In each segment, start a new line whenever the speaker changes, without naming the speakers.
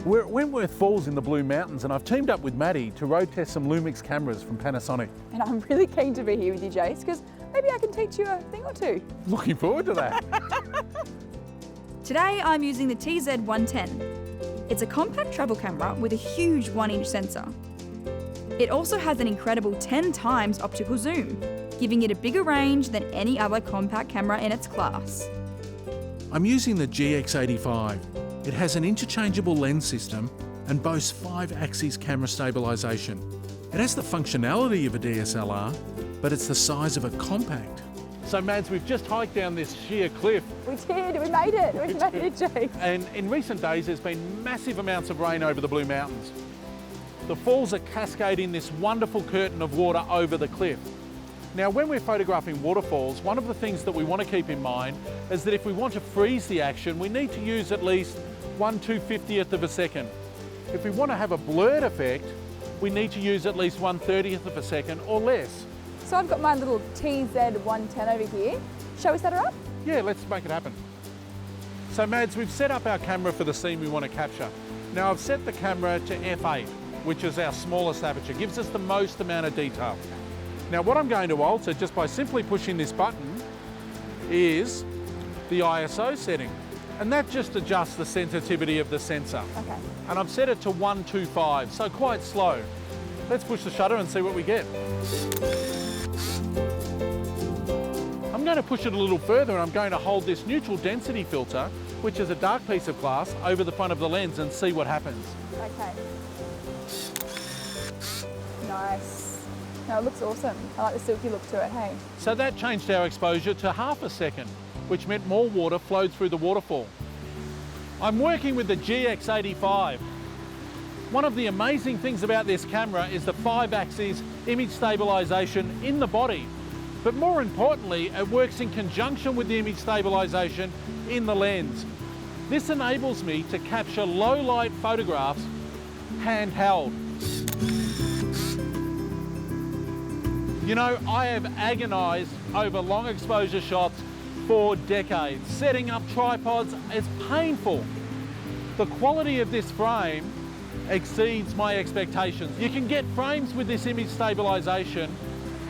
We're at Wentworth Falls in the Blue Mountains, and I've teamed up with Maddie to road test some Lumix cameras from Panasonic.
And I'm really keen to be here with you, Jace, because maybe I can teach you a thing or two.
Looking forward to that.
Today I'm using the TZ110. It's a compact travel camera with a huge 1-inch sensor. It also has an incredible 10 times optical zoom, giving it a bigger range than any other compact camera in its class.
I'm using the GX85. It has an interchangeable lens system and boasts 5-axis camera stabilization. It has the functionality of a DSLR, but it's the size of a compact. So Mads, we've just hiked down this sheer cliff.
We did, we made it, Jace.
And in recent days, there's been massive amounts of rain over the Blue Mountains. The falls are cascading this wonderful curtain of water over the cliff. Now, when we're photographing waterfalls, one of the things that we want to keep in mind is that if we want to freeze the action, we need to use at least 1/250th of a second. If we want to have a blurred effect, we need to use at least 1/30th of a second or less.
So I've got my little TZ110 over here. Shall we set her up?
Yeah, let's make it happen. So Mads, we've set up our camera for the scene we want to capture. Now I've set the camera to f8, which is our smallest aperture, gives us the most amount of detail. Now what I'm going to alter just by simply pushing this button is the ISO setting. And that just adjusts the sensitivity of the sensor.
Okay.
And I've set it to 125, so quite slow. Let's push the shutter and see what we get. I'm going to push it a little further, and I'm going to hold this neutral density filter, which is a dark piece of glass, over the front of the lens and see what happens.
Okay. Nice. No, it looks awesome. I like the silky look to it, hey?
So that changed our exposure to 1/2 a second, which meant more water flowed through the waterfall. I'm working with the GX85. One of the amazing things about this camera is the 5-axis image stabilization in the body. But more importantly, it works in conjunction with the image stabilization in the lens. This enables me to capture low light photographs handheld. You know, I have agonized over long exposure shots for decades. Setting up tripods is painful. The quality of this frame exceeds my expectations. You can get frames with this image stabilization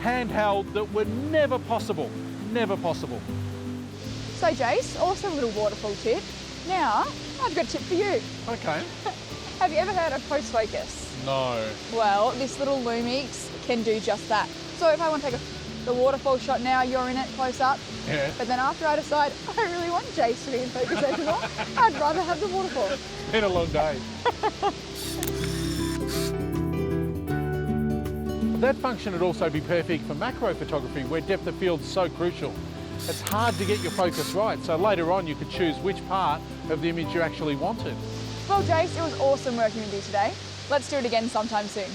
handheld that were never possible.
So Jace, awesome little waterfall tip. Now, I've got a tip for you.
Okay.
Have you ever heard of post focus?
No.
Well, this little Lumix can do just that. So if I want to take the waterfall shot now, you're in it close up.
Yeah.
But then after I decide, I don't really want Jace to be in focus anymore, I'd rather have the waterfall.
It's been a long day. That function would also be perfect for macro photography, where depth of field is so crucial. It's hard to get your focus right, so later on you could choose which part of the image you actually wanted.
Well, Jace, it was awesome working with you today. Let's do it again sometime soon.